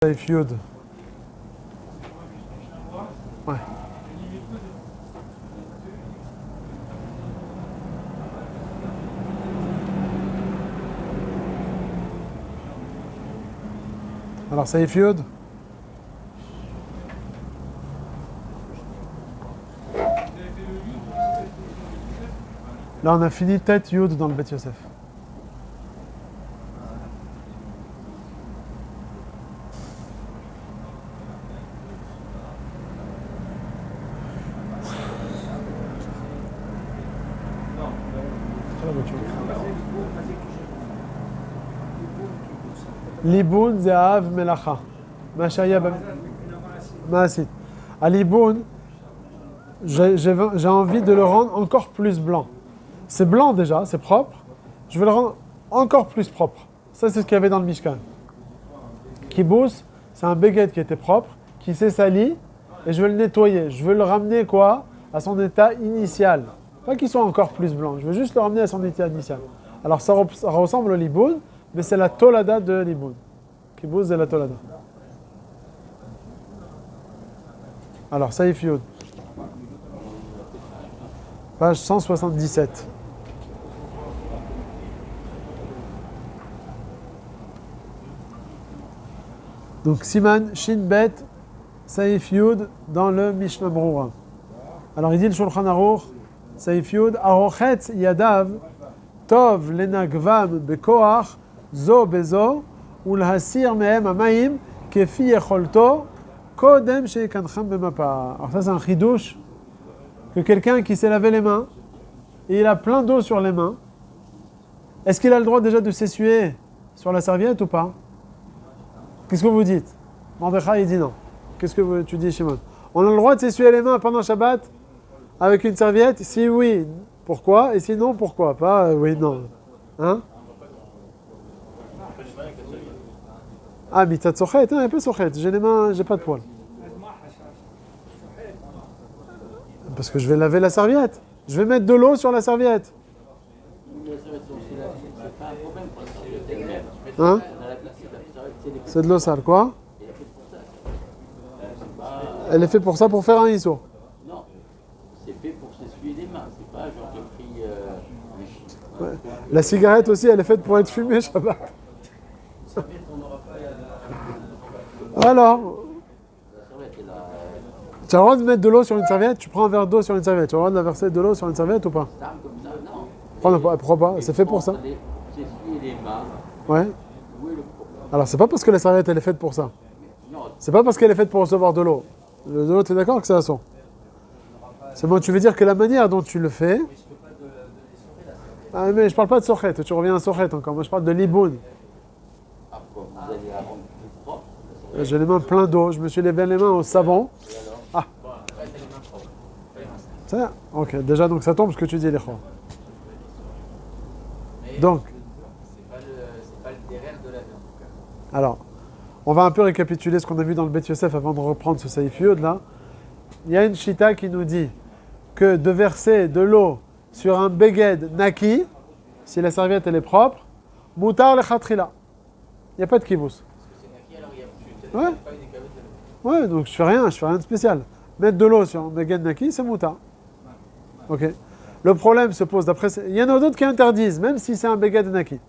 Saif Yud. Ouais. Alors Saif Yud. Là on a fini tête Yud dans le Bet Yosef. Liboun ze'av melacha. Mashaya Maasit. À Liboun, j'ai envie de le rendre encore plus blanc. C'est blanc déjà, c'est propre. Je veux le rendre encore plus propre. Ça, c'est ce qu'il y avait dans le Mishkan. Kibous, c'est un béguet qui était propre, qui s'est sali, et je veux le nettoyer. Je veux le ramener quoi? À son état initial. Pas qu'il soit encore plus blanc, je veux juste le ramener à son état initial. Alors ça ressemble au Liboun, mais c'est la Tolada de Liboun. Kibous, c'est la Tolada. Alors, Saif Yud. Page 177. Donc, Siman, Shin Bet, Saif Yud, dans le Mishnah Brura. Alors, il dit le Shulchan Aruch, Saif Yud, Arochetz Yadav, Tov lenagvam bekoach, zo bezo, ulhasir mehem amaim, kefi yecholto, kodem shekancham bemapa. Alors ça c'est un chidouche, que quelqu'un qui s'est lavé les mains, et il a plein d'eau sur les mains, est-ce qu'il a le droit déjà de s'essuyer sur la serviette ou pas? Qu'est-ce que vous dites? Mordechai il dit non. Qu'est-ce que tu dis Shimon? On a le droit de s'essuyer les mains pendant Shabbat avec une serviette? Si oui, pourquoi? Et sinon, pourquoi? Pas oui, non. Hein? Ah, mitzat sochet, un peu sochet. J'ai les mains, j'ai pas de poils. Parce que je vais laver la serviette. Je vais mettre de l'eau sur la serviette. Hein? C'est de l'eau sale, quoi? Elle est faite pour ça, pour faire un ISO. Non, c'est fait pour s'essuyer les mains. C'est pas genre j'ai pris Ouais. La cigarette aussi, elle est faite pour être fumée, Shabbat. Alors, tu as le droit de mettre de l'eau sur une serviette? Tu prends un verre d'eau sur une serviette. Tu as le droit de verser de l'eau sur une serviette ou pas? Pourquoi pas? C'est fait pour ça. s'essuyer les mains. Ouais. Alors, c'est pas parce que la serviette, elle est faite pour ça. C'est pas parce qu'elle est faite pour recevoir de l'eau. De l'eau, tu es d'accord que c'est à son? C'est bon, tu veux dire que la manière dont tu le fais... Ah, mais je parle pas de sochet. Tu reviens à sochet encore. Moi, je parle de liboun. J'ai les mains pleines d'eau. Je me suis lavé les mains au savon. Ah. Ça, ok. Déjà, donc ça tombe ce que tu dis, les chors. Donc. C'est pas le derrière de la viande. Alors, on va un peu récapituler ce qu'on a vu dans le Bet Yosef avant de reprendre ce Saif Yud là. Il y a une chita qui nous dit que de verser de l'eau sur un beged naki, si la serviette elle est propre, mutar le khatrila. Il n'y a pas de kibous. Ouais. Ouais, donc je fais rien de spécial. Mettre de l'eau sur un beged naki, c'est mutar. Ok. Le problème se pose d'après. Il y en a d'autres qui interdisent, même si c'est un beged naki.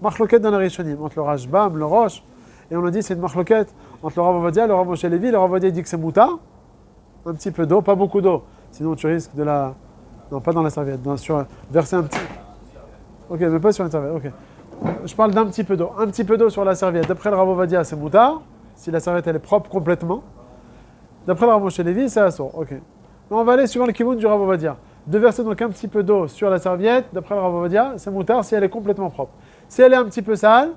Machloket dans la Rishonim, entre le Rashbam, le Roche, et on a dit c'est une machloket entre le Rav Ovadia, le Rav Moshe Levi. Le Rav Ovadia dit que c'est mutar, un petit peu d'eau, pas beaucoup d'eau, sinon tu risques de la... Non, pas dans la serviette, verser un petit... Ok, mais pas sur une serviette, ok. Je parle d'un petit peu d'eau. Un petit peu d'eau sur la serviette. D'après le Rav Ovadia, c'est mutar, si la serviette elle est propre complètement. D'après le Rav Moshe Levi, c'est assur, ok. Mais on va aller suivant le kivoun du Rav Ovadia. De verser donc un petit peu d'eau sur la serviette, d'après le Rav Ovadia, c'est mutar si elle est complètement propre. Si elle est un petit peu sale,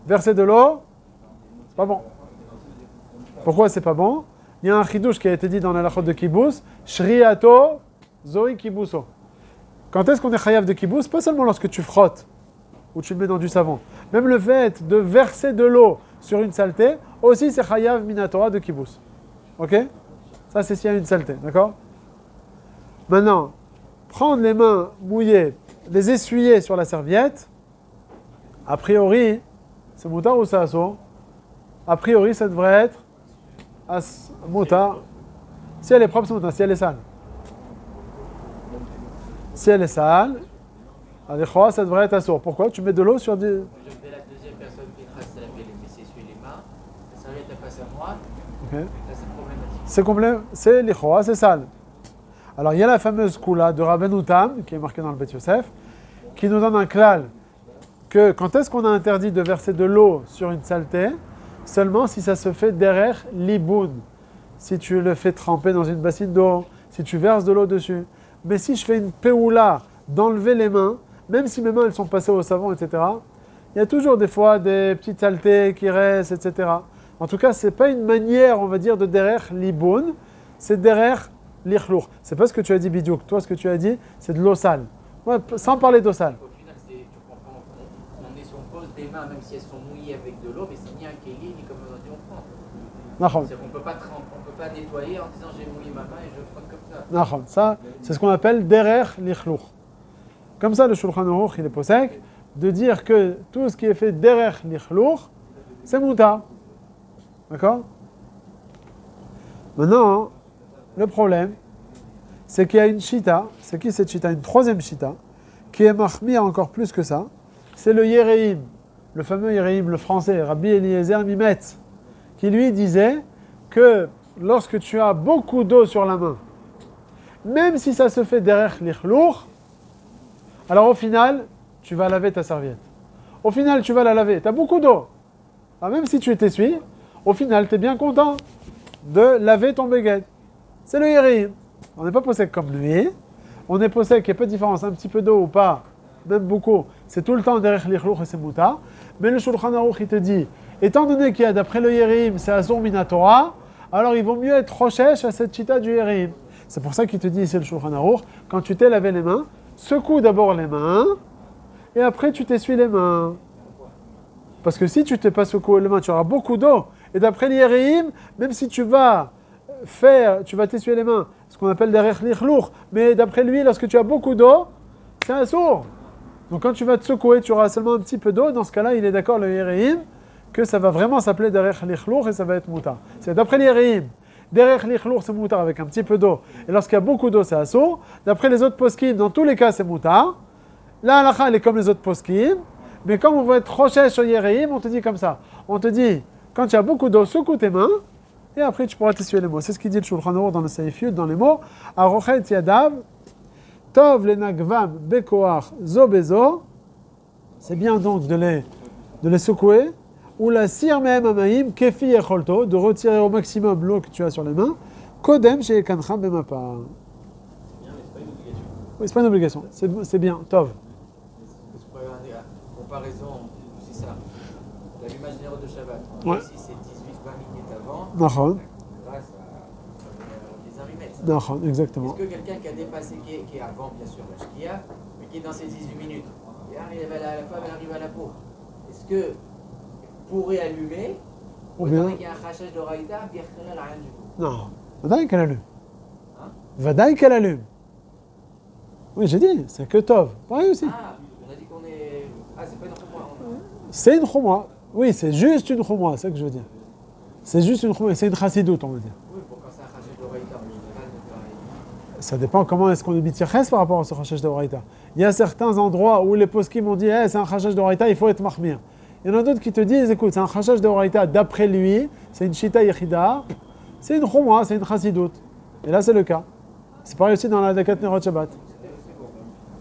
verser de l'eau, c'est pas bon. Pourquoi c'est pas bon? Il y a un chidouche qui a été dit dans la lachot de kibbutz, shriato zoi kibbuso. Quand est-ce qu'on est chayav de kibbutz? Pas seulement lorsque tu frottes ou tu le mets dans du savon. Même le fait de verser de l'eau sur une saleté, aussi c'est chayav minatora de kibbutz. Ok? Ça c'est s'il y a une saleté, d'accord? Maintenant, prendre les mains mouillées, les essuyer sur la serviette, a priori, c'est mutar ou c'est assur? a priori, ça devrait être moutar. Si elle est propre, c'est moutar. Si elle est sale. Si elle est sale, avec quoi, ça devrait être assour. Pourquoi? Tu mets de l'eau sur des... Je fais la deuxième personne qui trace la laver les fesses, essuie les mains. La serviette est face à moi. Okay. Là, c'est problématique. C'est complet, c'est l'ikhoa, c'est sale. Alors il y a la fameuse koula de Rabbeinu Tam, qui est marquée dans le Bet Yosef, qui nous donne un klal que quand est-ce qu'on a interdit de verser de l'eau sur une saleté? Seulement si ça se fait derrière l'iboun. Si tu le fais tremper dans une bassine d'eau, si tu verses de l'eau dessus. Mais si je fais une peoula d'enlever les mains, même si mes mains elles sont passées au savon, etc., il y a toujours des fois des petites saletés qui restent, etc. En tout cas, ce n'est pas une manière, on va dire, de derrière l'iboun, c'est derrière l'ikhlur. C'est pas ce que tu as dit, Bidiouk. Toi, ce que tu as dit, c'est de l'eau sale. Ouais, sans parler d'eau sale. Au final, tu comprends, on pose des mains, même si elles sont mouillées avec de l'eau, mais c'est ni un kéli, ni comme on dit, on prend. C'est-à-dire qu'on ne peut pas nettoyer en disant j'ai mouillé ma main et je frotte comme ça. Ça, c'est ce qu'on appelle derrière l'ikhlur. Comme ça, le Shulchan Aruch, il est posek de dire que tout ce qui est fait derrière l'ikhlur, c'est mouta. D'accord? Maintenant, le problème, c'est qu'il y a une chita. C'est qui cette chita? Une troisième chita, qui est mahmir encore plus que ça. C'est le Yereim, le fameux Yereim, le français, Rabbi Eliezer Mimetz, qui lui disait que lorsque tu as beaucoup d'eau sur la main, même si ça se fait derrière l'ikhlur, alors au final, tu vas laver ta serviette. Au final, tu vas la laver. Tu as beaucoup d'eau. Alors même si tu t'essuies, au final, tu es bien content de laver ton béguet. C'est le Yereim. On n'est pas possède comme lui. On est possède qu'il n'y a pas de différence, un petit peu d'eau ou pas, même beaucoup. C'est tout le temps derrière l'ikhlur et c'est mouta. Mais le Shulchan Aruch, il te dit, étant donné qu'il y a, d'après le Yereim, c'est Azur Minatora, alors il vaut mieux être rochèche à cette chita du Yereim. C'est pour ça qu'il te dit ici le Shulchan Aruch, quand tu t'es lavé les mains, secoue d'abord les mains, et après tu t'essuies les mains. Parce que si tu ne t'es pas secoué les mains, tu auras beaucoup d'eau. Et d'après le Yereim, même si tu vas t'essuyer les mains, ce qu'on appelle derrière l'ikhlur, mais d'après lui, lorsque tu as beaucoup d'eau, c'est un sourd. Donc quand tu vas te secouer, tu auras seulement un petit peu d'eau. Dans ce cas-là, il est d'accord, le Yereim, que ça va vraiment s'appeler derrière l'ikhlur et ça va être moutar. C'est d'après le Yereim. Derrière l'ikhlur, c'est moutar avec un petit peu d'eau. Et lorsqu'il y a beaucoup d'eau, c'est assour. D'après les autres poskim, dans tous les cas, c'est moutar. La halakha, elle est comme les autres poskim. Mais comme on veut être rochèche sur Yereim, on te dit comme ça. On te dit, quand tu as beaucoup d'eau, secoue tes mains. Et après, tu pourras t'essuyer les mots. C'est ce qu'il dit le Shulchan Aruch dans le Seif Yud, dans les mots. Arochet yadav, tov lenagvam bekoach zo bezo. C'est bien donc de les secouer. Ou la sir mehem amaim kefi echolto, de retirer au maximum l'eau que tu as sur les mains. Kodem chez kancham bemapa. Oui, c'est pas une obligation. C'est bien, tov. Comparaison, c'est ça. L'allumage généraux de Shabbat. Ouais. Ici, c'est 18-20 minutes avant. Nachon. Là, ça les arrimètres. Nachon, exactement. Est-ce que quelqu'un qui a dépassé, qui est avant, bien sûr, la shkia, mais qui est dans ses 18 minutes, et arrive à la femme, elle arrive à la peau, est-ce que pourrait allumer, ou bien qu'il y a un rachage de raïta, puis elle n'a rien du tout? Non. Vadaï qu'elle allume. Hein? Vadaï qu'elle allume. Oui, j'ai dit, c'est que tov. Pareil aussi. Ah, on a dit qu'on est. Ah, c'est pas une chouma. C'est une chouma. Oui, c'est juste une chouma, c'est ça que je veux dire. C'est juste une chouma, c'est une chassidoute, on va dire. Oui, pour quand c'est un rachage de raïta, mais je ne pas pareil. Ça dépend comment est-ce qu'on est mitierès par rapport à ce rachage de raïta. Il y a certains endroits où les poskim ont dit c'est un rachage de raïta, il faut être mahmir. Il y en a d'autres qui te disent écoute, c'est un rachage de raïta d'après lui, c'est une shita yechida, c'est une chouma, c'est une chassidoute. Et là, c'est le cas. C'est pareil aussi dans la Dakat Nerot Shabbat.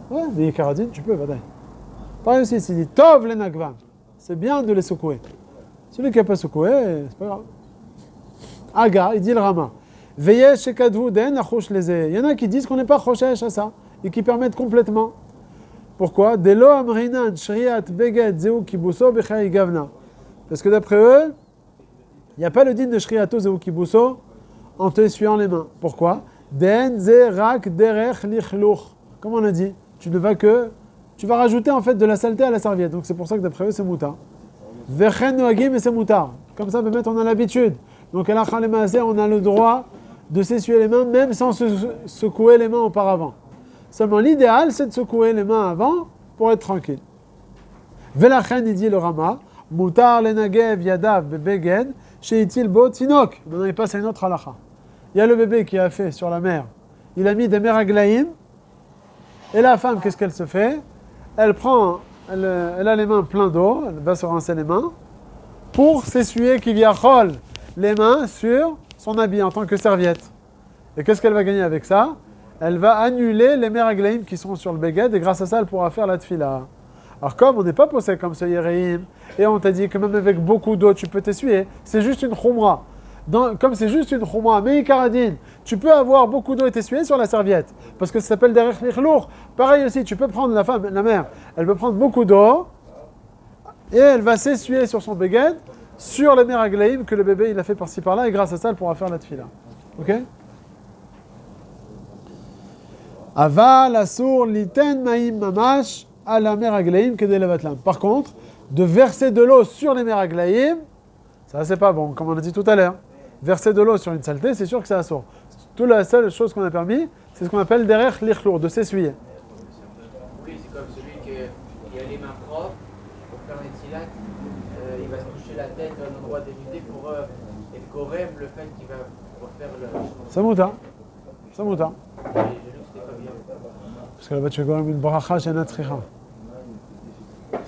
Ouais, les karadines, tu peux, vadaï. Pareil aussi, c'est dit tov les nagvam. C'est bien de les secouer. Celui qui n'a pas secoué, c'est pas grave. Aga, il dit le Rama. Veillez chez Kadvu den achouch les. Il y en a qui disent qu'on n'est pas choshesh à ça et qui permettent complètement. Pourquoi? Delo amrinan shriat beged zeu kibuso bechai gavna. Parce que d'après eux, il n'y a pas le din de shriato zeu kibuso en te essuyant les mains. Pourquoi? Den ze rak derech lichluch. Comme on a dit, tu vas rajouter en fait de la saleté à la serviette. Donc c'est pour ça que d'après eux c'est moutar. Vechen noagim et c'est moutar. Comme ça, peut-être on a l'habitude. Donc à la khalemase, on a le droit de s'essuyer les mains même sans se secouer les mains auparavant. Seulement l'idéal c'est de secouer les mains avant pour être tranquille. Velachen, il dit le Rama, Moutar lenagev yadav bebeged, sheitil bo tinok. Maintenant, il passe à une autre halakha. Il y a le bébé qui a fait sur la mer. Il a mis des meraglaïm. Et la femme, qu'est-ce qu'elle se fait? Elle a les mains pleines d'eau, elle va se rincer les mains, pour s'essuyer kiviachol les mains sur son habit en tant que serviette. Et qu'est-ce qu'elle va gagner avec ça? Elle va annuler les meraglaïm qui sont sur le beged, et grâce à ça, elle pourra faire la tfila. Alors comme on n'est pas posé comme ce Yéréim, et on t'a dit que même avec beaucoup d'eau, tu peux t'essuyer, c'est juste une khumra. Comme c'est juste une khumra, mais ikaradine, tu peux avoir beaucoup d'eau et t'essuyer sur la serviette. Parce que ça s'appelle derech lichlour. Pareil aussi, tu peux prendre la mère, elle peut prendre beaucoup d'eau, et elle va s'essuyer sur son beged, sur les meraglaïm que le bébé il a fait par-ci par-là, et grâce à ça, elle pourra faire la tfila. Ok? Aval asur liten maïm mamash à la meraglaïm que des levatlam. Par contre, de verser de l'eau sur les meraglaïm, ça c'est pas bon, comme on a dit tout à l'heure. Verser de l'eau sur une saleté, c'est sûr que ça assourd. Toute la seule chose qu'on a permis, c'est ce qu'on appelle derech lichlour, de s'essuyer. Oui, c'est comme celui qui a les mains propres pour faire les tilates, il va se toucher la tête à un endroit d'éviter pour être correct le fait qu'il va refaire le... Ça mouta. Ça mouta. J'ai lu que c'était pas bien. Parce que là-bas, tu as quand même une bracha shenat tricha.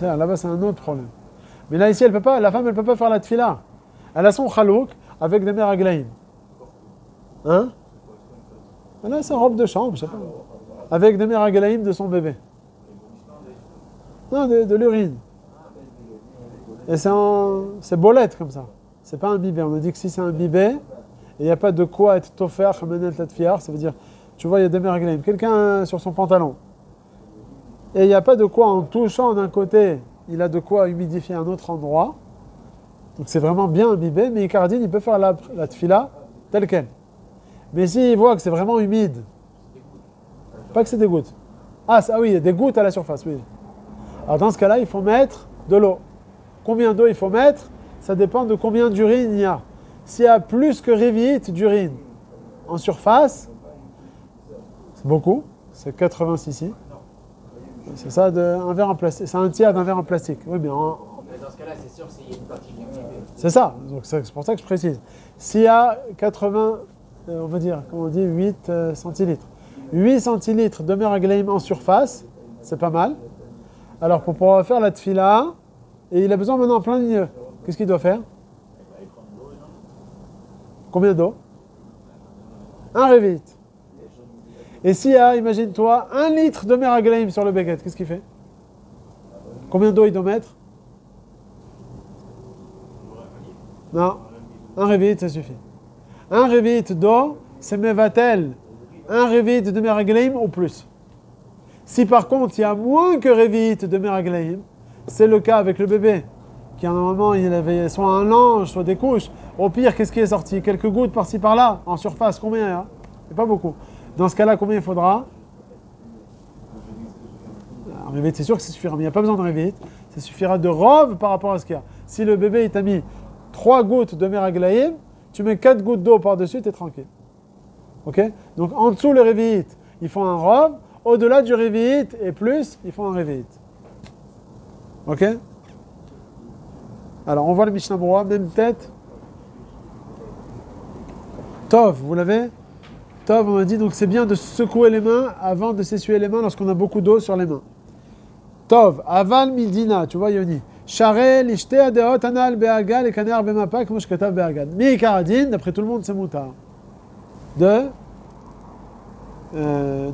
Là-bas, c'est un autre problème. Mais là, ici, la femme, elle ne peut pas faire la tfila. Elle a son chalouk avec des meraglaïm. Hein? Elle a sa robe de chambre, je sais pas. Avec des meraglaïm de son bébé. Non, de l'urine. Et c'est bolette comme ça. C'est pas un bibé. On a dit que si c'est un bibé, et il n'y a pas de quoi être tofer, chamenet latfiar, ça veut dire, tu vois, il y a des meraglaïm. Quelqu'un sur son pantalon. Et il n'y a pas de quoi, en touchant d'un côté, il a de quoi humidifier un autre endroit. Donc c'est vraiment bien imbibé, mais Icardine, il peut faire la tfila telle quelle. Mais s'il voit que c'est vraiment humide, pas que c'est des gouttes. Ah oui, il y a des gouttes à la surface, oui. Alors dans ce cas-là, il faut mettre de l'eau. Combien d'eau il faut mettre? Ça dépend de combien d'urine il y a. S'il y a plus que révite d'urine en surface, c'est beaucoup, c'est 86 cc. C'est ça, un verre en plastique. C'est un tiers d'un verre en plastique. Oui, mais dans ce cas-là, c'est sûr s'il y a une partie liquide. C'est ça. Donc c'est pour ça que je précise. S'il y a 80, on va dire, comment on dit, 8 centilitres. 8 centilitres de meraglaïm en surface, c'est pas mal. Alors pour pouvoir faire la tfila, et il a besoin maintenant en plein milieu. Qu'est-ce qu'il doit faire? Combien d'eau? Un révite. Et s'il y a, imagine-toi, 1 litre de meraglaïm sur le beged, qu'est-ce qu'il fait? Combien d'eau il doit mettre? Non, un révite, ça suffit. Un révite d'eau, c'est mevatel. Un révite de meraglaïm ou plus. Si par contre, il y a moins que révite de meraglaïm, c'est le cas avec le bébé, qui normalement, il avait soit un linge, soit des couches. Au pire, qu'est-ce qui est sorti? Quelques gouttes par-ci par-là, en surface, combien il y a? C'est pas beaucoup. Dans ce cas-là, combien il faudra? Un révite, c'est sûr que ça suffira, mais il n'y a pas besoin de révite. Ça suffira de robe par rapport à ce qu'il y a. Si le bébé, il t'a mis 3 gouttes de meraglaïm, tu mets 4 gouttes d'eau par-dessus, tu es tranquille. Ok? Donc en dessous le révite, ils font un robe. Au-delà du révite et plus, ils font un révite. Ok? Alors on voit le Mishnah Berurah, même tête. Tov, vous l'avez? Tov, on a dit, donc c'est bien de secouer les mains avant de s'essuyer les mains lorsqu'on a beaucoup d'eau sur les mains. Tov, aval midina, tu vois Yoni. Share lishte adeot anal be'agal et kaner b'mapa comme je katav be'agal. Mi karadin, d'après tout le monde, c'est moutar. De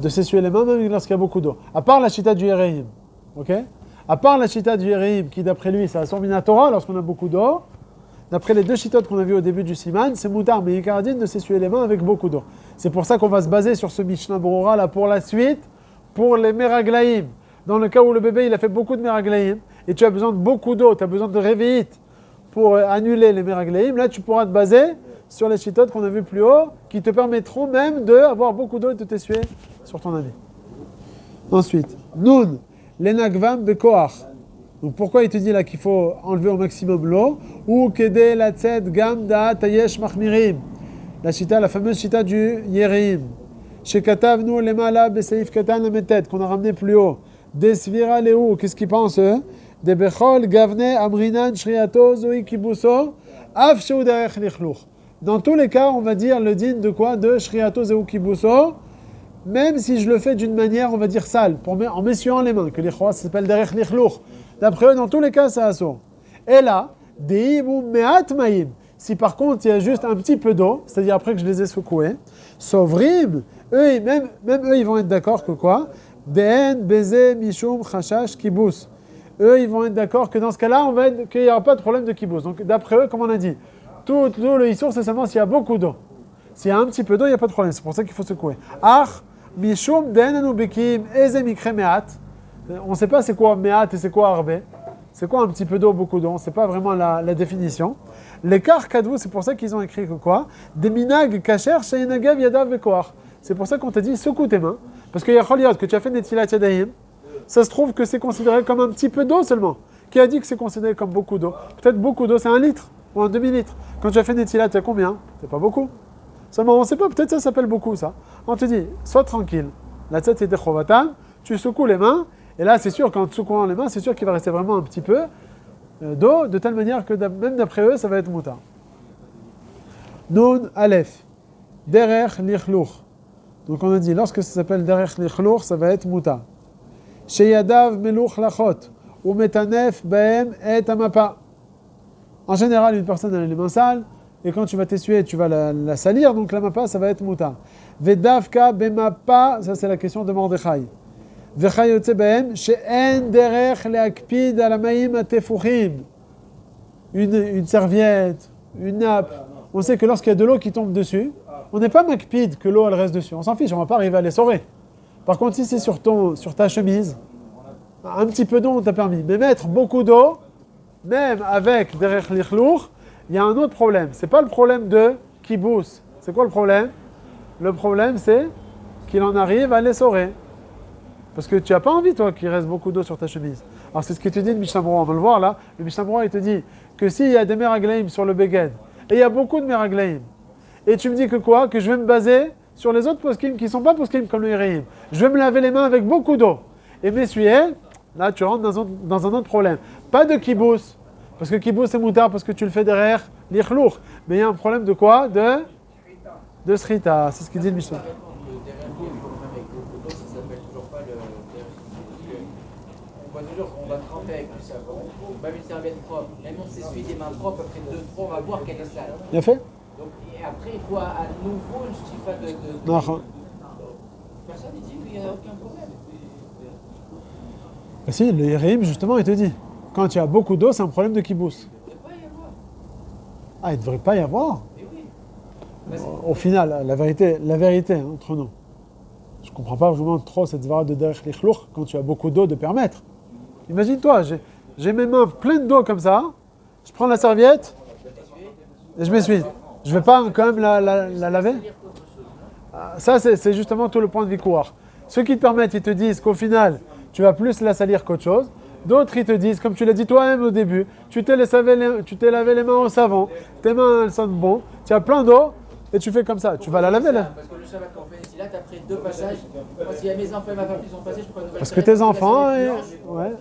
s'essuyer les mains même lorsqu'il y a beaucoup d'eau. À part la chita du Yéréim. Ok? À part la chita du Yéréim, qui d'après lui, c'est la Sormina Torah lorsqu'on a beaucoup d'eau. D'après les deux chitotes qu'on a vues au début du Siman, c'est moutar, mais Yikaradine de s'essuyer les mains avec beaucoup d'eau. C'est pour ça qu'on va se baser sur ce Mishnah Berurah là pour la suite, pour les meraglaïm. Dans le cas où le bébé il a fait beaucoup de meraglaïm, et tu as besoin de beaucoup d'eau, tu as besoin de révéite pour annuler les meraglaïm, là tu pourras te baser sur les chitotes qu'on a vues plus haut, qui te permettront même d'avoir beaucoup d'eau et de t'essuyer sur ton habit. Ensuite, Nun, l'enagvam bekoach. Donc pourquoi il te dit là qu'il faut enlever au maximum l'eau? Ou kede la tzed gam da tayesh machmirim. La chita, la fameuse chita du Yéréim. Shekatavnu lemala beseif katan lametet, qu'on a ramené plus haut. Desvira lehu, qu'est-ce qu'ils pensent eux? de bechol gavne amrinan shriato zoi kibuso af sheu derech lichluch. Dans tous les cas, on va dire le din de quoi? De shriato zoi kibuso, même si je le fais d'une manière, on va dire sale, en m'essuyant les mains, que les ça s'appelle derech lichluch. D'après eux, dans tous les cas, c'est assourd. Et là, deimu me'at ma'im. Si par contre, il y a juste un petit peu d'eau, c'est-à-dire après que je les ai secoués, sovrim, eux, même eux, ils vont être d'accord que quoi? Den, beze, mishum, chashash, kibous. Eux, ils vont être d'accord que dans ce cas-là, qu'il n'y aura pas de problème de kibous. Donc, d'après eux, comme on a dit, tout l'eau, le issour, c'est seulement s'il y a beaucoup d'eau. S'il y a un petit peu d'eau, il n'y a pas de problème. C'est pour ça qu'il faut secouer. Ach, mishum, den, anubikim, eze, mikre, me'at. On ne sait pas c'est quoi me'at et c'est quoi arbe. C'est quoi un petit peu d'eau, beaucoup d'eau? On ne sait pas vraiment la définition. L'écart kadvou, c'est pour ça qu'ils ont écrit que quoi? Des minag kacher sheinagev yadav vekoar. C'est pour ça qu'on t'a dit secoue tes mains. Parce qu'il y a choliot que tu as fait netilat yadayim. Ça se trouve que c'est considéré comme un petit peu d'eau seulement. Qui a dit que c'est considéré comme beaucoup d'eau? Peut-être beaucoup d'eau, c'est 1 litre ou un demi-litre. Quand tu as fait netilat, tu as combien? C'est pas beaucoup. Seulement, on ne sait pas, peut-être ça s'appelle beaucoup ça. On te dit, sois tranquille. La tête était chovatan, tu secoues les mains. Et là, c'est sûr qu'en te secouant les mains, c'est sûr qu'il va rester vraiment un petit peu d'eau, de telle manière que même d'après eux, ça va être mouta. Nun Aleph, derech lichluch. Donc on a dit, lorsque ça s'appelle derech lichluch, ça va être mouta. Sheyadav meluch lachot, ou metanef baem et amapa. En général, une personne a les mains sales, et quand tu vas t'essuyer, tu vas la salir, donc la mapa, ça va être mouta. Vedavka bemapa, ça c'est la question de Mordechai. וכיוצא בהם שאין דרך להקפיד על המים התפוחים. Une serviette, une nappe. On sait que lorsqu'il y a de l'eau qui tombe dessus, on n'est pas makpid que l'eau elle reste dessus. On s'en fiche, on ne va pas arriver à les sauver. Par contre, si c'est sur ta chemise, un petit peu d'eau on t'a permis. Mais mettre beaucoup d'eau, même avec derech lichlour, il y a un autre problème. C'est pas le problème de kibous. C'est quoi le problème? Le problème c'est qu'il en arrive à les sauver. Parce que tu n'as pas envie, toi, qu'il reste beaucoup d'eau sur ta chemise. Alors, c'est ce que tu dis de Mishnah Berurah. On va le voir là. Le Mishnah Berurah, il te dit que s'il y a des meraglaïm sur le beged, et il y a beaucoup de meraglaïm, et tu me dis que quoi? Que je vais me baser sur les autres poskim qui ne sont pas poskim comme le Yereim. Je vais me laver les mains avec beaucoup d'eau. Et m'essuyer, là, tu rentres dans un autre problème. Pas de kibous. Parce que kibous, c'est moutard, parce que tu le fais derrière l'irlour. Mais il y a un problème de quoi? De srita. C'est ce qu'il dit le Mishnah. On va tremper avec du savon, même une serviette propre. Même on s'essuie des mains propres, après 2-3, on va voir qu'elle est sale. Bien fait. Donc, et après, il faut à nouveau une chifa de... Non. Personne ne dit qu'il n'y a aucun problème. Ben si, le Yereim, justement, il te dit, quand il y a beaucoup d'eau, c'est un problème de kibous. Il ne devrait pas y avoir. Ah, il ne devrait pas y avoir? Mais oui. Au final, la vérité hein, entre nous. Je ne comprends pas vraiment trop cette zvara de derech lichlour quand tu as beaucoup d'eau de permettre. Imagine-toi, j'ai mes mains pleines d'eau comme ça, je prends la serviette et je m'essuie. Je ne vais pas quand même la laver? Ça, c'est justement tout le point de Vikouar. Ceux qui te permettent, ils te disent qu'au final, tu vas plus la salir qu'autre chose. D'autres, ils te disent, comme tu l'as dit toi-même au début, tu t'es lavé les mains au savon, tes mains, elles sentent bon, tu as plein d'eau, et tu fais comme ça. Tu vas la laver là. Parce que le Shabbat, quand on fait ici, là, tu as pris 2 passages. Moi, s'il y a mes enfants et ma femme qui sont passés, je prends une nouvelle. Parce que tes enfants, ouais.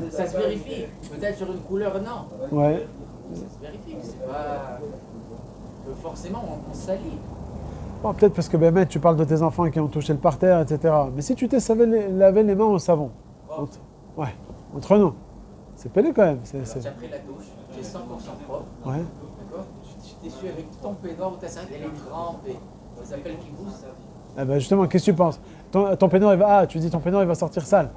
Ça se vérifie. Peut-être sur une couleur, non. Ouais. Ça se vérifie. C'est pas. Forcément, on salit. Bon, peut-être parce que ben, tu parles de tes enfants qui ont touché le parterre, etc. Mais si tu t'es lavé les mains au savon, entre nous, c'est pelé quand même. J'ai pris la douche, j'ai 100% propre. Ouais. D'accord. Je t'essuie avec ton peignoir ou ta serviette, elle est trempée. Ça s'appelle kibous, ça. Eh ben justement, qu'est-ce que tu penses? Ton peignoir, il va. Ah, tu dis ton peignoir, il va sortir sale.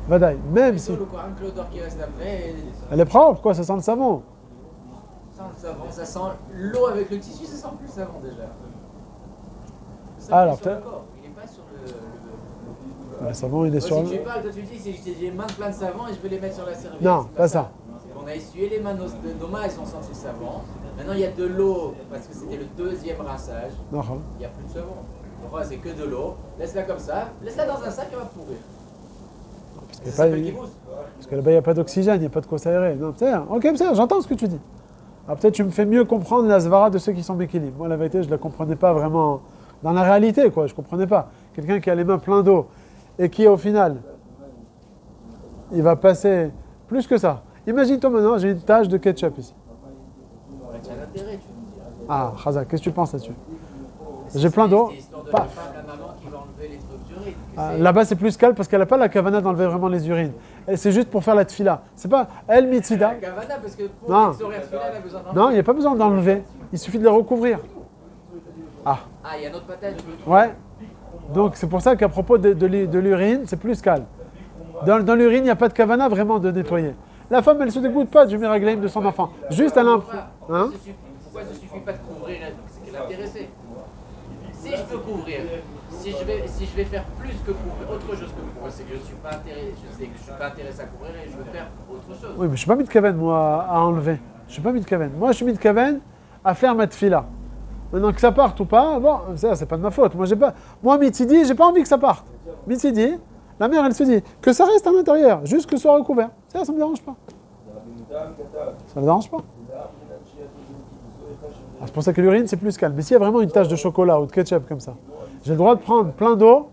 Vadaï, même si. L'odeur qui reste après. Elle est propre, quoi, ça sent le savon. Ça sent le savon, ça sent l'eau avec le tissu, ça sent plus le savon déjà. Alors, peut-être. Il n'est pas sur le. Le savon, il est sur le. Si tu parles, toi tu dis, j'ai les mains plein de savon et je vais les mettre sur la serviette. Non, pas ça. On a essuyé les mains de nos mains, elles ont senti le savon. Maintenant, il y a de l'eau, parce que c'était le 2e rinçage. Non. Il n'y a plus de savon. Donc, c'est que de l'eau. Laisse-la comme ça. Laisse-la dans un sac, elle va pourrir. Parce que là-bas, il n'y a pas d'oxygène, il n'y a pas de quoi s'aérer. Non, ok, j'entends ce que tu dis. Alors, peut-être tu me fais mieux comprendre la zvara de ceux qui sont mékilim. Moi, la vérité, je ne la comprenais pas vraiment dans la réalité, quoi. Je ne comprenais pas. Quelqu'un qui a les mains pleines d'eau et qui au final, il va passer plus que ça. Imagine-toi maintenant, j'ai une tache de ketchup ici. Tu as l'intérêt, tu veux dire. Ah, Khazak, qu'est-ce que tu penses là-dessus? J'ai plein d'eau. C'est l'histoire de Paf. la femme, la maman qui va enlever les trucs d'urine. Là-bas, c'est plus calme parce qu'elle n'a pas la kavana d'enlever vraiment les urines. C'est juste pour faire la tfila. C'est pas elle mitzida. La kavana, parce que pour Non. l'exorer celui-là, elle a besoin d'enlever. Non, il n'y a pas besoin d'enlever. Il suffit de les recouvrir. Ah, Ah, il y a un autre patate, tu veux dire. ouais. Donc, c'est pour ça qu'à propos de l'urine, c'est plus calme. Dans l'urine, il n'y a pas de kavana vraiment de nettoyer. La femme, elle ne se dégoûte pas du miraglaim de son enfant. Juste, elle a un... Hein? Pourquoi ça ne suffit pas de couvrir elle? C'est qu'elle est intéressée. Si je peux couvrir, si je vais faire plus que couvrir, autre chose que couvrir, c'est que je suis pas intéressé, je sais que je suis pas intéressé à couvrir et je veux faire autre chose. Oui, mais je ne suis pas mis de kaven, moi, à enlever. Je ne suis pas mis de kaven. Moi, je suis mis de kaven à faire ma tfila. Maintenant que ça parte ou pas, bon, ça, c'est pas de ma faute. Moi, Mitsidi, j'ai pas envie que ça parte. Mitsidi, la mère, elle se dit que ça reste à l'intérieur, juste que ce soit recouvert. Ça me dérange pas. Ça me dérange pas. C'est pour ça que l'urine, c'est plus calme. Mais s'il y a vraiment une tache de chocolat ou de ketchup comme ça, j'ai le droit de prendre plein d'eau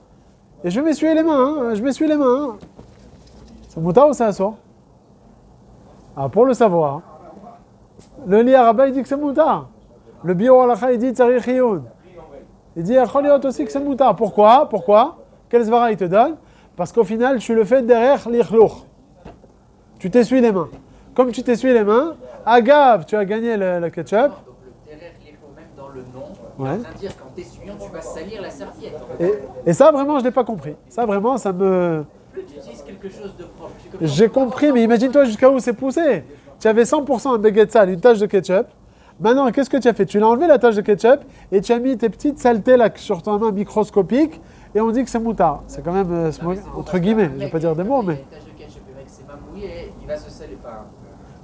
et je vais m'essuyer les mains. Hein. Je m'essuie les mains. Hein. C'est mouta ou c'est assoir? Ah, pour le savoir. Hein. Le li arabe, il dit que c'est mouta. Le bio halakha, il dit tsarich iyun. Il dit acholiot aussi que c'est mouta. Pourquoi? Quel svara il te donne? Parce qu'au final, tu le fais derrière l'irlouch. Tu t'essuies les mains. Comme tu t'essuies les mains, agave, tu as gagné le ketchup. Donc le derrière l'effort, même dans le nom, il est Ouais. en train de dire qu'en t'essuyant, tu vas salir la serviette. Et ça, vraiment, je ne l'ai pas compris. Ça, vraiment, ça me... Plus tu utilises quelque chose de propre. Tu J'ai compris, mais imagine-toi jusqu'à où c'est poussé. Tu avais 100% un baguette sale, une tache de ketchup. Maintenant, qu'est-ce que tu as fait? Tu l'as enlevé, la tache de ketchup, et tu as mis tes petites saletés là, sur ta main microscopique, et on dit que c'est moutard. C'est quand même, entre guillemets, je ne vais pas dire des mots, mais Une tache de ketchup, le mec s'est pas mouillé, il va se salir. Enfin,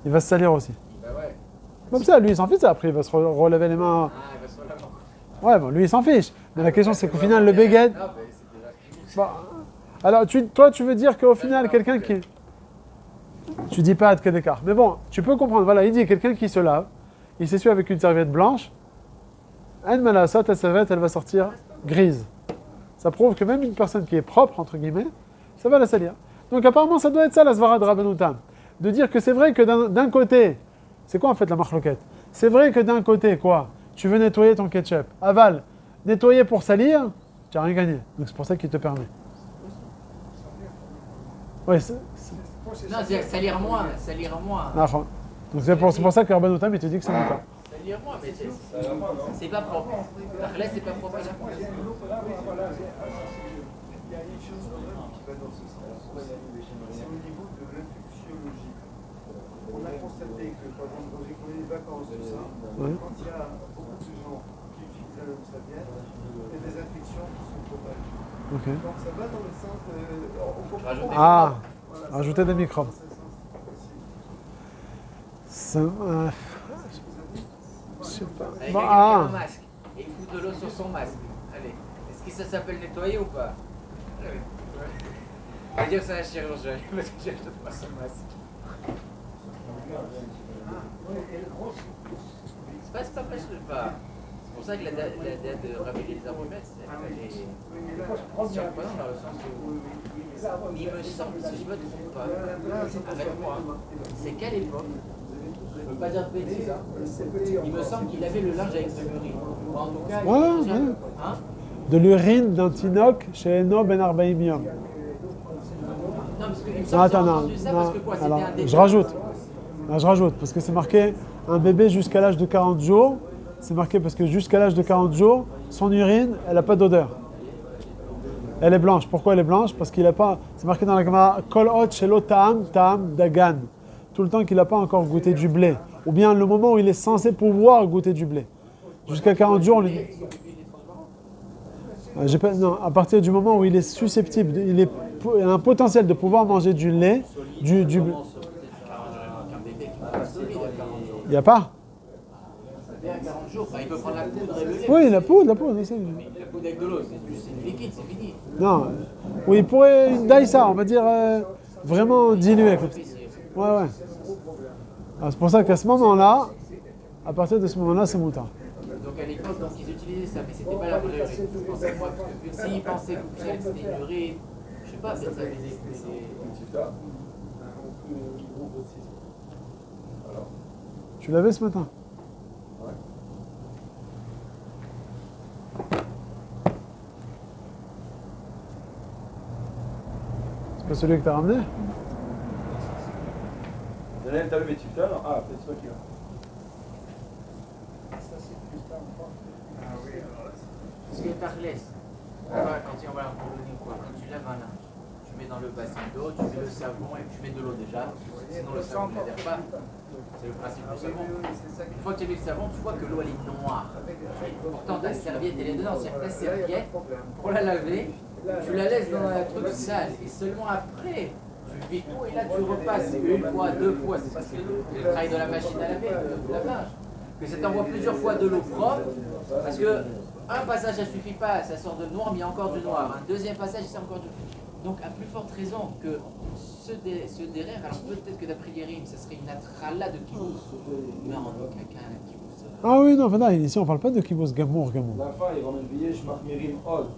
il va se salir aussi. bah ouais. Comme ça, lui, il s'en fiche, après, il va se relever les mains. Ah, il va se relaver. Ouais, bon, lui, il s'en fiche. Mais la question, c'est qu'au final, le baguette... Ah, bah c'est déjà fini. Bon, alors, toi, tu veux dire qu'au final, quelqu'un qui... Tu dis pas à quel écart. Mais bon, tu peux comprendre. Voilà, il dit quelqu'un qui se lave, il s'essuie avec une serviette blanche, ta serviette, elle va sortir grise. Ça prouve que même une personne qui est propre, entre guillemets, ça va la salir. Donc apparemment, ça doit être ça la svara de Rabbeinu Tam. De dire que c'est vrai que d'un côté, c'est quoi en fait la marloquette? C'est vrai que d'un côté, quoi? Tu veux nettoyer ton ketchup. Aval, nettoyer pour salir, tu n'as rien gagné. Donc c'est pour ça qu'il te permet. Oui, Non, c'est salir moins, salir moins. donc c'est pour ça que Rabbeinu Tam, il te dit que c'est mon cas. Salir moins, mais c'est pas propre. Là, c'est pas propre. Il y a une chose qui va dans ce sens, c'est au niveau de l'infectiologie. On a constaté que, par exemple, dans les colonies de vacances, tout ça, Ouais. quand il y a beaucoup de gens qui utilisent la même serviette, il y a des infections qui sont propagées. Ok. Donc ça va dans le sens de... Ah, rajouter des microbes. Ça, je sais pas. Avec Bon, un masque et il fout de l'eau sur son masque. Allez, est-ce que ça s'appelle nettoyer ou pas? On va dire que c'est un chirurgien, parce que j'achète pas son masque. C'est pas pas. C'est pour ça que la date de Rabbi Eliezer Bomet, elle est surprenante dans le sens où il me semble, si je me trompe pas, arrête-moi, c'est qu'à l'époque, je ne peux pas dire de bêtises, hein, il me semble qu'il avait le linge avec de l'urine. En tout cas, Ouais. hein? de l'urine d'un tinoc chez Eno Ben Arbaim Yom. Non, parce que il me Non, semble que j'ai attends, entendu ça parce que quoi, c'était alors, un détail. je rajoute. Là, je rajoute, parce que c'est marqué un bébé jusqu'à l'âge de 40 jours. C'est marqué parce que jusqu'à l'âge de 40 jours, son urine, elle n'a pas d'odeur. Elle est blanche. Pourquoi elle est blanche? Parce qu'il n'a pas... C'est marqué dans la Gemara, Kol hot shelo ta'am dagan. Tout le temps qu'il n'a pas encore goûté du blé. Ou bien le moment où il est censé pouvoir goûter du blé. Jusqu'à 40 jours, on lui... Non, à partir du moment où il est susceptible, il a un potentiel de pouvoir manger du lait, du blé. Il n'y a pas? À 40 jours, enfin, il peut prendre la poudre et le lait. Oui, la poudre, je sais. Mais la poudre avec de l'eau, c'est du liquide, c'est fini. Non, oui, il pourrait une daïsa, on va dire vraiment dilué. Comme ça. Ouais. Alors, c'est pour ça qu'à ce moment-là, à partir de ce moment-là, c'est moutard. Donc à l'époque, ils utilisaient ça, mais c'était pas la vraie urine. Je pensais moi, parce que s'ils pensaient que c'était une urine, je sais peux pas mettre ça avec des. Tu l'avais ce matin? Ouais. C'est pas celui que t'as ramené? Daniel, t'as le Betifta? Non. Ah, peut-être toi qui l'as. Parce que Tarles, quand tu vas pour le quoi, quand tu lèves un linge, tu mets dans le bassin d'eau, tu mets le savon et tu mets de l'eau déjà. Sinon le savon ne l'adhère pas. C'est le principe du savon. Une fois que tu as mis le savon, tu vois que l'eau elle est noire. Pourtant ta serviette elle est dedans. C'est-à-dire que ta serviette, pour la laver, tu la laisses dans un truc sale. Et seulement après, tu vides tout et là tu repasses une fois, deux fois. C'est parce que le travail de la machine à laver, de la linge. Que ça t'envoie plusieurs fois de l'eau propre. Parce que un passage ça suffit pas, ça sort de noir, mais il y a encore du noir. Un deuxième passage, c'est encore du. Donc, à plus forte raison que ceux derrière, alors peut-être que d'après Yerim, ça serait une atrala de kibbutz, mais en aucun cas un kibbutz. Ah oui, non, Fada, ici on parle pas de kibbutz gamour. À la fin, il ramène Viesh Mahmirim Od.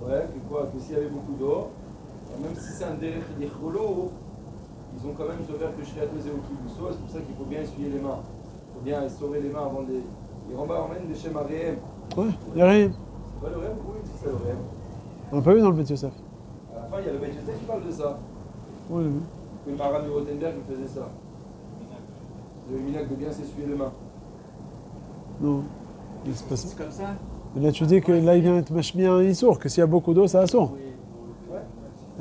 Ouais, que quoi? Que s'il y avait beaucoup d'eau, même si c'est un derech d'Echolo, ils ont quand même se faire que Shriatose au Kibbusso, c'est pour ça qu'il faut bien essuyer les mains. Il faut bien essorer les mains avant de les. Il ramène des Shem Ariem. Ouais, Yerim. C'est pas le Rem? Oui, c'est le Rem. On n'a pas vu dans le Bet Yosef. À la fin, il y a le Beit Yosef qui parle de ça. Oui, oui. Que le Maram de Rothenberg il faisait ça. Le minac de bien s'essuyer les mains. Non. Mais c'est pas ça. C'est comme ça. Mais là, tu dis que là, il vient être machmi un issour, que s'il y a beaucoup d'eau, ça assourt. Ouais.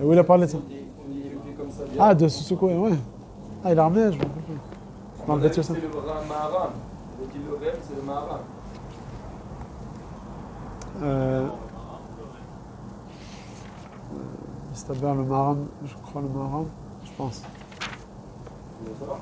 Et où il a parlé de ça? Il fait comme ça bien. Ah, de se secouer, ouais. Ah, il a ramené, je me rappelle plus. Dans le Bet Yosef. C'est le Maharam. Donc le Rem, c'est le Maharam. C'est bien le Maharam, je crois le Maharam, je pense. Tu veux savoir?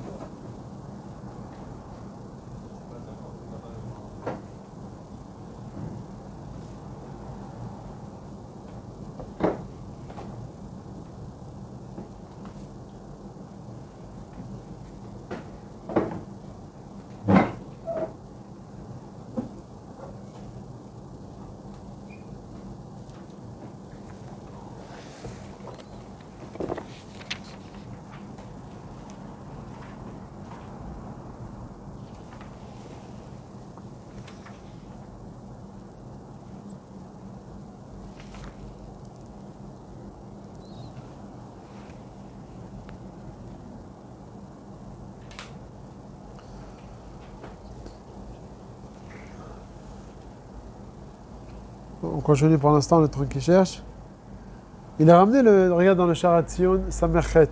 On continue pour l'instant le truc qu'il cherche. Il a ramené le. Regarde dans le Sharatzion, Samerchet.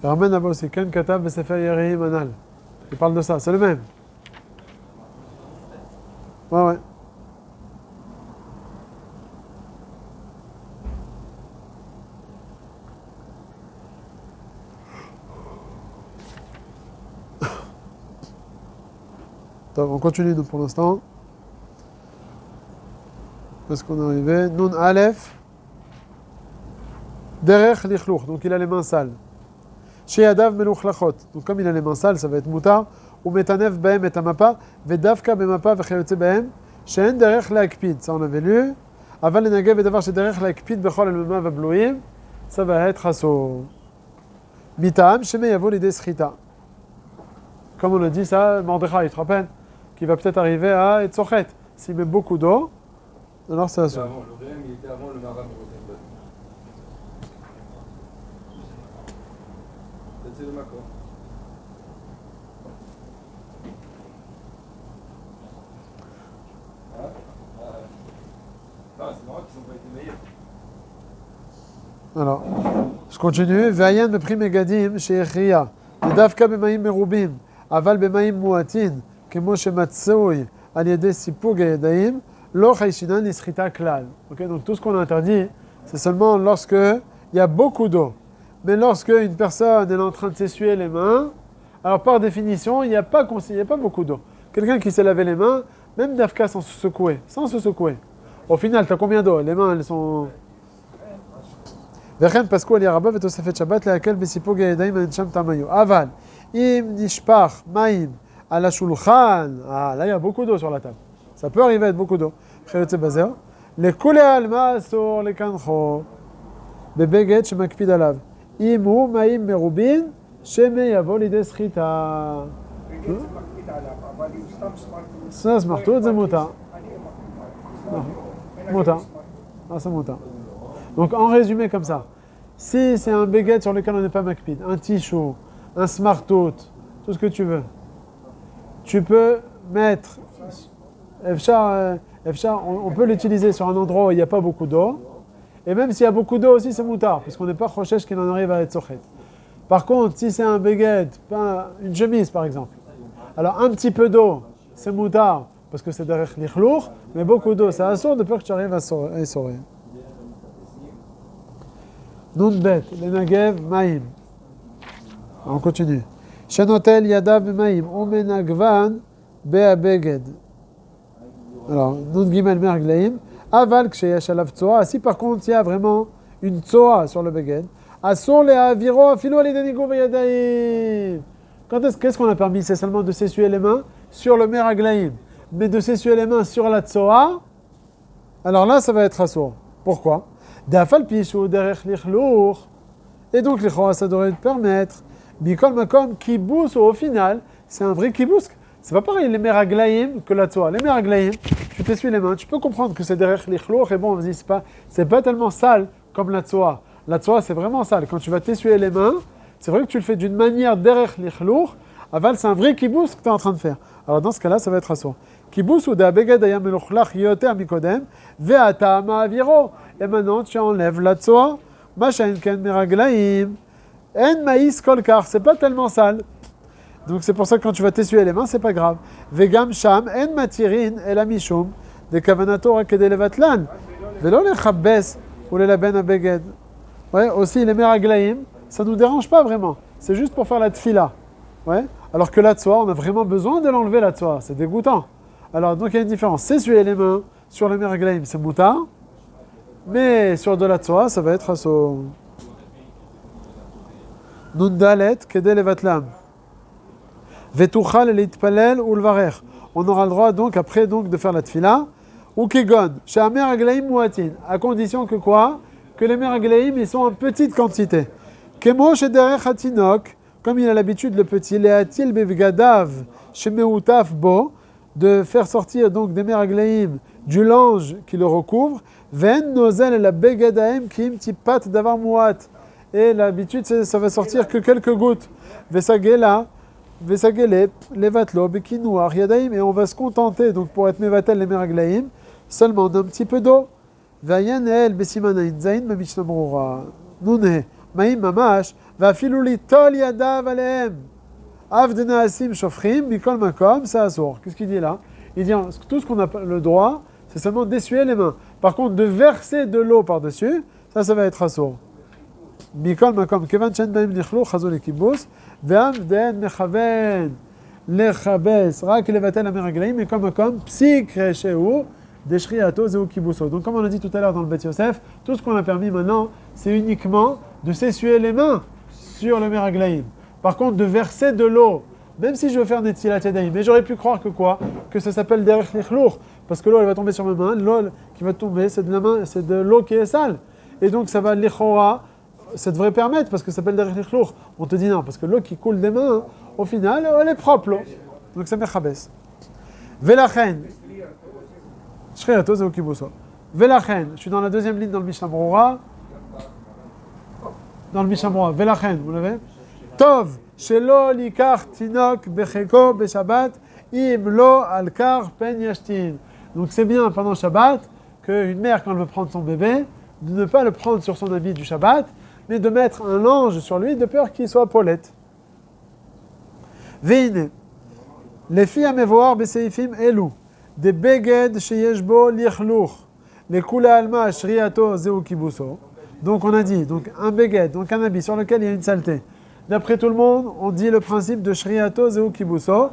Il ramène là-bas aussi Ken Katab Sefer Yerim Anal. Il parle de ça, c'est le même. Ouais, ouais. On continue donc pour l'instant. Où est-ce qu'on est arrivé? Nun Aleph. Derech lichlouch. Donc il a les mains sales. Chez Adav melouch lachot. Donc comme il a les mains sales, ça va être mutar. Ou metanev behem et amapa. Vedavka bemapa vechayotze behem. She'en derech laakpid. Ça on avait lu. Aval lenagev et davar chez derech laakpid bechol el-mema vablouim. Ça va être asso. Mitam sheme yavo l'idée srita. Comme on a dit ça, Mordechai, tu te rappelles? Qui va peut-être arriver à Etzochet. S'il met beaucoup d'eau, alors c'est assourd. Le Rem, il était avant le Maharam de Rothenberg. C'est le Makor. Non, c'est marrant qu'ils n'ont pas été meilleurs. Alors, je continue. Vayan me prim megadim chez Echria. Davka bemaim merubim. Aval bemaim muatin. Kemo shematsoui. Al yede sipug yadaim. Lo chayshinan nisrita klal. Ok, donc tout ce qu'on a interdit, c'est seulement lorsque il y a beaucoup d'eau. Mais lorsque une personne est en train de s'essuyer les mains, alors par définition, il n'y a pas beaucoup d'eau. Quelqu'un qui s'est lavé les mains, même d'Afka sans se secouer. Au final, tu as combien d'eau? Les mains, elles sont. וכן פסקו על ירבה ותוספת שבת להקל בסיפוק הידיים ואין שם תמיו. אבל אם נשפך מים על השולחן, là il y a beaucoup d'eau sur la table. Ça peut arriver à être beaucoup d'eau. וכיוצא בזהו. לכולי עלמא אסור לקנחו בבגד שמקפיד עליו. אם הוא מים מרובין, שמא יבוא לידי סחיטה. בגד זה מקפיד עליו, אבל אם סתם סמרטוט... סמרטוט זה מותר. אני מותר. C'est moutar. Donc en résumé comme ça, si c'est un baguette sur lequel on n'est pas makpid, un tichou, un smartout, tout ce que tu veux, tu peux mettre, on peut l'utiliser sur un endroit où il n'y a pas beaucoup d'eau, et même s'il y a beaucoup d'eau aussi c'est moutar, parce qu'on n'est pas chochesh qu'il en arrive à être sochet. Par contre, si c'est un baguette, une chemise par exemple, alors un petit peu d'eau, c'est moutar, parce que c'est derrière l'iklour, mais beaucoup d'eau, c'est assourd de peur que tu arrives à essorer. Nun bet, les nagev maïm. On continue. Shenotel yadav maïm, omenagvan be'abeged. Alors, nun gimel mergleim. Aval ksheyesh alav tsoa. Si par contre il y a vraiment une tsoa sur le beged, assour le aviro afilo alidenigo veyadaim. Qu'est-ce qu'on a permis? C'est seulement de s'essuyer les mains sur le meragleim. Mais de s'essuyer les mains sur la tsoa, alors là, ça va être assourd. Pourquoi? D'afal pichou derech lichlour. Et donc, l'ikhoa, ça devrait te permettre. Bikol makom kibous, au final, c'est un vrai kibous. C'est pas pareil les meraglaïm que la tsoa. Les meraglaïm, tu t'essuies les mains, tu peux comprendre que c'est derech lichlour, et bon, on se dit, c'est pas tellement sale comme la tsoa. La tsoa, c'est vraiment sale. Quand tu vas t'essuyer les mains, c'est vrai que tu le fais d'une manière derech lichlour. Aval, c'est un vrai kibous que tu es en train de faire. Alors dans ce cas-là, ça va être assourd. Kibous ou d'abeged ayam melochlach yoter mikodem ve'ata ma'aviro. Et maintenant, tu enlèves la tsoa. Mashen ken meraglaim. En maïs kolkar. C'est pas tellement sale. Donc c'est pour ça que quand tu vas t'essuyer les mains, c'est pas grave. Vegam sham en matirin el amishum de kavanato rakede levatlan. Velo lechabes ou lelaben abeged. Ouais, aussi les meraglaim, ça nous dérange pas vraiment. C'est juste pour faire la tfila. Ouais. Alors que la tsoa, on a vraiment besoin de l'enlever la tsoa. C'est dégoûtant. Alors donc il y a une différence. S'essuyer les mains sur le meraglaim, c'est moutar. Mais sur de la tsoa, ça va être assourd. Nundalet kedel levatlam. Vetuchal litpalel ou lvarer. On aura le droit donc après donc de faire la tfila. Ou kegon. Chez un meraglaim muatin. À condition que quoi? Que les meraglaim, ils sont en petite quantité. Kemo chez derech hatinok. Comme il a l'habitude, le petit, Léatil bevgadav shemeutaf bo, de faire sortir donc des meraglaim du linge qui le recouvre, ven nozel la begadaim kim tipat davar muat. Et l'habitude, ça va sortir que quelques gouttes. Vesagela, vesagele, levatlo, bekinoar, yadaim, et on va se contenter, donc pour être mevatel les meraglaim, seulement d'un petit peu d'eau. Vayen el besimanain zain ma mishnah brura. Nune, maim mamash. ואפילו ליטול ידיו עליהם. אף דנעשים שופכים, מכל מקום, c'est assourd. Qu'est-ce qu'il dit là? Il dit tout ce qu'on a le droit, c'est seulement d'essuyer les mains. Par contre, de verser de l'eau par-dessus, ça va être assourd. מכל מקום, כיוון שאין בהם לכלוך, חזו לכיבוס, ואף דן מכוון לכבס, רק לבטל המרגלים, מכל מקום, פסיק רשהו, דשריאתו זהו כיבוסו. Donc comme on a dit tout à l'heure dans le Bet Yosef, tout ce qu'on a permis maintenant, c'est uniquement de s'essuyer les mains sur le meraglaim. Par contre, de verser de l'eau, même si je veux faire Netilat Yadayim, mais j'aurais pu croire que quoi? Que ça s'appelle derech lichlour, parce que l'eau elle va tomber sur mes mains, l'eau qui va tomber, c'est de la main, c'est de l'eau qui est sale. Et donc ça va lichora, ça devrait permettre, parce que ça s'appelle derech lichlour. On te dit non, parce que l'eau qui coule des mains, au final, elle est propre l'eau. Donc ça mechabes. Velachen. Shriato zeu kibuso. Velachen, je suis dans la deuxième ligne dans le Mishnah Brura. Dans le Mishnah Brura, Velachen, vous l'avez? Tov, shelo likach tinok becheko beshabbat, im lo alkar pen yashtin. Donc c'est bien pendant Shabbat qu'une mère, quand elle veut prendre son bébé, de ne pas le prendre sur son habit du Shabbat, mais de mettre un linge sur lui de peur qu'il soit poilette. Veine, les filles à mevoir beseifim elu, des beged sheyesh bo lichluch, les kula alma shriato zeu kibuso. Donc on a dit, donc un beged, donc un habit sur lequel il y a une saleté. D'après tout le monde, on dit le principe de shriato zeu kibuso,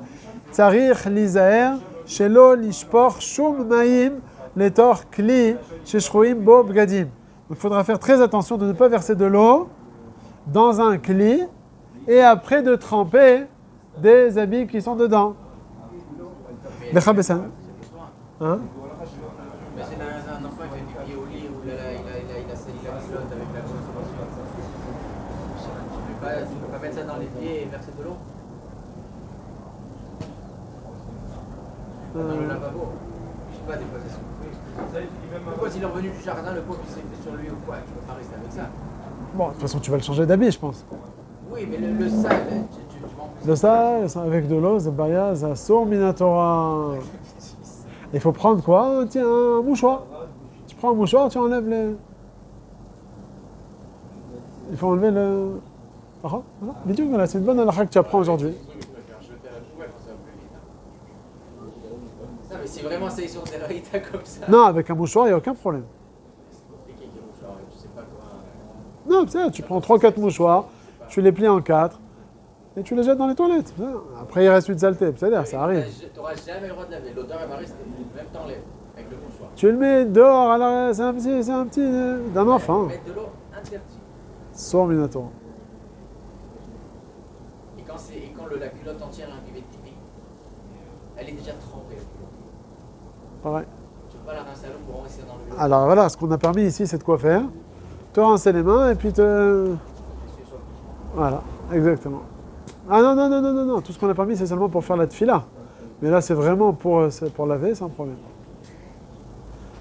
tsarich lizaer, shelo lishpor shum maim, letor kli, sheshroim bo bgadim. il faudra faire très attention de ne pas verser de l'eau dans un cli et après de tremper des habits qui sont dedans. Les khabessan. Hein? Mais c'est un enfant qui a du pied au lit où il a sali la culotte avec la consommation. Tu peux pas mettre ça dans les pieds et verser de l'eau dans le lavabo. Je sais pas, des fois c'est soufflé. Pourquoi s'il est revenu du jardin, le pot qui s'est fait sur lui ou quoi? Tu peux pas rester avec ça. Bon, de toute façon, tu vas le changer d'habit, je pense. Oui, mais le sale, tu m'en pousses. Le sale, avec de l'eau, c'est baya, ça sourd minatora. Il faut prendre quoi? Tiens, un mouchoir. Tu prends un mouchoir, tu enlèves les... Il faut enlever le... Ah, voilà. Bidou, voilà, c'est une bonne halakha que tu apprends aujourd'hui. Non, mais si vraiment c'est sur des raïtas comme ça. Non, avec un mouchoir, il n'y a aucun problème. C'est compliqué qu'il y ait un mouchoir, je sais pas quoi. Non, tu sais, tu prends 3-4 mouchoirs, tu les plies en 4 et tu les jettes dans les toilettes. Après, il reste une saleté, c'est-à-dire, ça arrive. Tu n'auras jamais le droit de laver, l'odeur elle va rester. Même t'enlèves avec le mouchoir. Tu le mets dehors, alors c'est un petit d'un enfant. Mettre de l'eau interdit. Sourd minatora. Et quand la culotte entière est imbibée de pipi, elle est déjà trempée. Pareil. Tu ne peux pas la rincer à l'eau pour renverser dans le vélo. Alors voilà, ce qu'on a permis ici, c'est de quoi faire. Te rincer les mains et puis te... Voilà, exactement. Ah non, tout ce qu'on a permis, c'est seulement pour faire la tfila. Mais là, c'est vraiment pour laver, sans problème.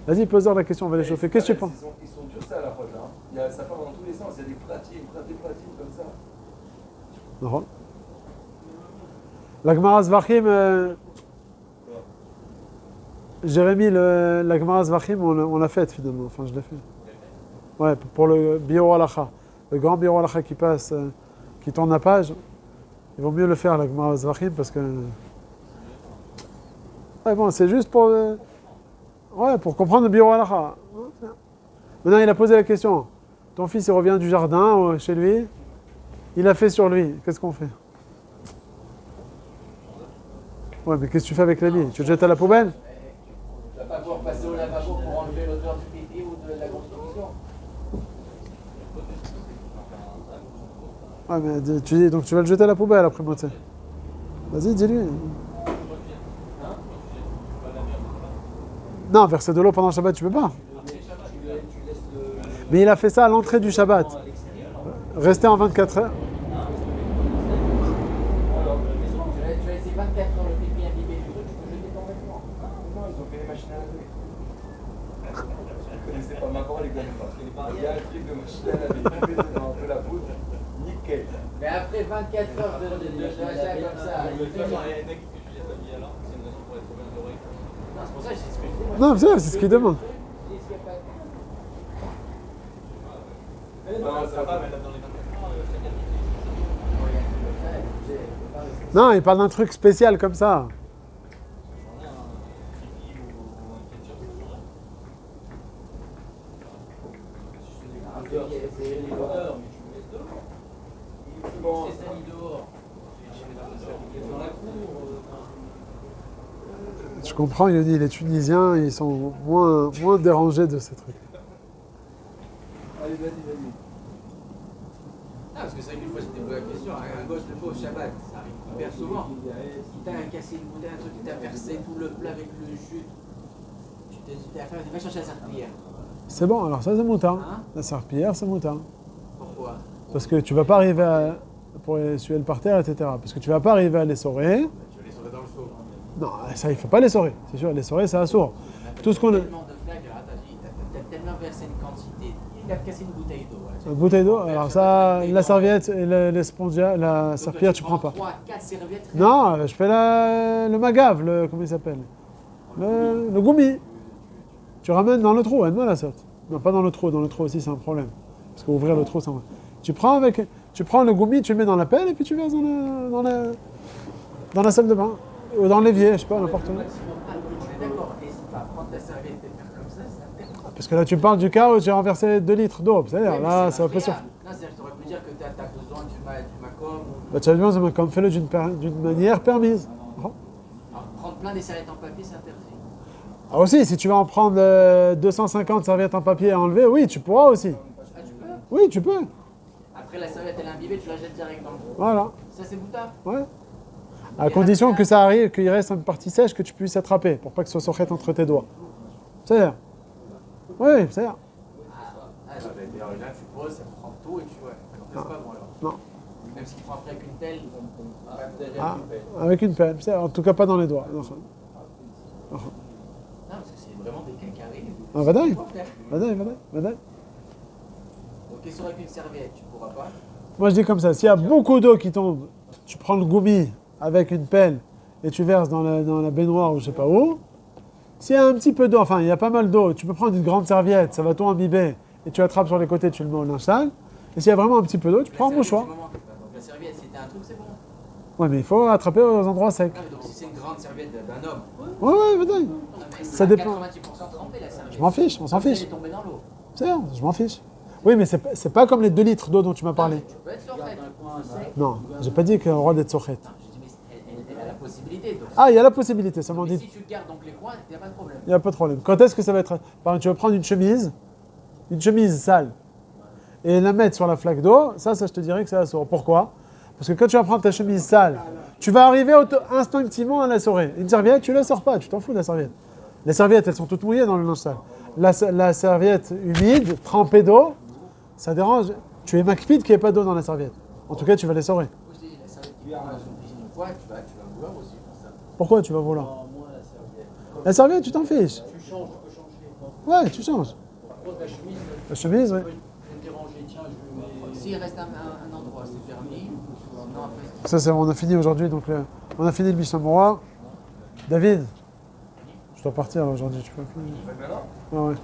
Vas-y, pose-leur la question, on va les chauffer. Qu'est-ce que tu penses? Ils sont durs ça à la fois là. Ça part dans tous les sens, il y a des platines comme ça. Non. La Gemara Zvachim, Jérémy, la Gemara Zvachim, on l'a faite finalement. Enfin, je l'ai fait. Ouais, pour le Biro Halacha. Le grand Biro Halacha qui passe, qui tourne la page, il vaut mieux le faire, la Gemara Zvachim, parce que... Ouais, bon, c'est juste pour... pour comprendre le Biro Halacha. Maintenant, il a posé la question. Ton fils, il revient du jardin, chez lui. Il a fait sur lui. Qu'est-ce qu'on fait? Ouais, mais qu'est-ce que tu fais avec l'habit? Tu le jettes à la poubelle? Tu ne vas pas pouvoir passer au lavabo pour enlever l'odeur du pipi ou de la construction. Ouais, mais tu dis, donc tu vas le jeter à la poubelle après moi, tu sais. Vas-y, dis-lui. Non, verser de l'eau pendant le Shabbat, tu peux pas. Mais il a fait ça à l'entrée du Shabbat. Rester en 24 heures. Tu vas laisser 24 heures le pipi imbibé du truc, tu peux jeter ton vêtement. Non, ils ont fait les machines à laver. Je ne connaissais pas, ma parole, les connaît pas. Il y a un truc de machine à laver, on met dedans un peu la poudre, nickel. Mais après 24 heures de d'achat comme ça, non, c'est pour ça que j'ai expliqué. Non, c'est ce qu'il demande. Non, ça va. Non, il parle d'un truc spécial comme ça. Je comprends, il dit les Tunisiens, ils sont moins dérangés de ces trucs. Allez, vas-y. Ah, parce que c'est vrai qu'une fois j'ai posé la question, un gosse le fait au Shabbat, ça arrive hyper souvent. Il t'a cassé une bouteille, un truc, il t'a versé tout le plat avec le jus. Tu t'es dit, va chercher la serpillière. C'est bon, alors ça c'est moutard. Hein? La serpillière, c'est moutard. Pourquoi? Parce que tu vas pas arriver à... pour essuyer le parterre, etc. Parce que tu vas pas arriver à l'essorer. Tu vas les sauver dans le seau. Non, ça, il faut pas l'essorer. C'est sûr, l'essorer, c'est assourd. Tout ce qu'on a... Tellement de flaques, alors t'as tellement versé une quantité. Il a cassé une bouteille d'eau. Une bouteille d'eau, alors ça, la serviette et la serpillière, tu prends pas. 3, 4 serviettes. Non, je fais le magave, comment il s'appelle? Le goumi. Tu ramènes dans le trou, aide-moi la sorte. Non, pas dans le trou aussi c'est un problème. Parce qu'ouvrir le trou, c'est un problème. Tu prends le goumi, tu le mets dans la pelle et puis tu verses dans la salle de bain. Ou dans l'évier, je sais pas, n'importe où. Je suis d'accord, n'hésite pas à prendre ta serviette et faire comme ça, c'est intéressant. Parce que là, tu me parles du cas où j'ai renversé 2 litres d'eau. C'est-à-dire, là, ça va pas sur... Non, c'est-à-dire que tu aurais pu dire que tu as besoin du macom ou... Bah, tu as besoin de comme fais-le d'une manière permise. Oh. Alors, prendre plein des serviettes en papier, c'est interdit. Ah aussi, si tu vas en prendre 250 serviettes en papier à enlever, oui, tu pourras aussi. Ah, tu peux. Oui, tu peux. Après, la serviette, elle est imbibée, tu la jettes direct dans le trou. Voilà. Ça, c'est boutard. Ouais. À condition que ça arrive, qu'il reste une partie sèche que tu puisses attraper, pour pas que ce soit sorti entre tes doigts. C'est-à-dire. Oui, c'est-à-dire. Ah, là, tu poses, ça prend tout et tu vois. Alors, c'est pas bon alors. Non. Même s'ils font après avec une pelle, ils vont. Ah, avec une pelle. En tout cas, pas dans les doigts. Non. Non, parce que c'est vraiment des cas qui arrivent. Ah, vadaï. Faut faire. Vadaï. Ok, sur avec une serviette, tu pourras pas. Moi, je dis comme ça, s'il y a beaucoup d'eau qui tombe, tu prends le goumi avec une pelle et tu verses dans la baignoire ou je sais pas où. S'il y a un petit peu d'eau, enfin, il y a pas mal d'eau, tu peux prendre une grande serviette, ça va tout imbiber, et tu attrapes sur les côtés, tu le mets au linge sale. Et s'il y a vraiment un petit peu d'eau, tu prends un mouchoir. Donc la serviette, si t'as un truc, c'est bon. Ouais, mais il faut attraper aux endroits secs. Non, mais donc si c'est une grande serviette d'un homme, Ouais, vadaï. Ça dépend. 90% trempé la serviette. Je m'en fiche, on s'en Comme si fiche. elle est tombée dans l'eau. C'est vrai, je m'en fiche. Oui, mais c'est pas comme les 2 litres d'eau dont tu m'as parlé. Tu peux être sur fait. Non, j'ai pas dit qu'il y a le droit d'être sochette. Non, je dis, mais elle a la possibilité. Donc, Ah, il y a la possibilité, ça m'en mais dit. si tu gardes donc les coins, il n'y a pas de problème. Il n'y a pas de problème. Quand est-ce que ça va être... Par exemple, tu vas prendre une chemise sale, et la mettre sur la flaque d'eau, ça je te dirais que ça va saurer. Pourquoi? Parce que quand tu vas prendre ta chemise sale, tu vas arriver instinctivement à la saurer. Une serviette, tu la sors pas, tu t'en fous de la serviette. Les serviettes, elles sont toutes mouillées dans le linge sale. La serviette humide, trempée d'eau, ça dérange. Tu es McPeed qu'il n'y ait pas d'eau dans la serviette. En tout cas, tu vas les saurer. Moi, je dis, la serviette qui prend dans une cuisine une fois, tu vas vouloir aussi pour ça. Pourquoi tu vas vouloir? La serviette, tu t'en fiches. Tu changes, tu peux changer. Ouais, tu changes. Par contre, la chemise, La chemise, oui. je vais me déranger, tiens, je vais. S'il reste un endroit, c'est permis. Sinon, après, Ça, c'est on a fini aujourd'hui. Donc, on a fini le Mishnah Moura. David, je dois partir là, aujourd'hui. Tu peux plus. Maintenant Ah ouais.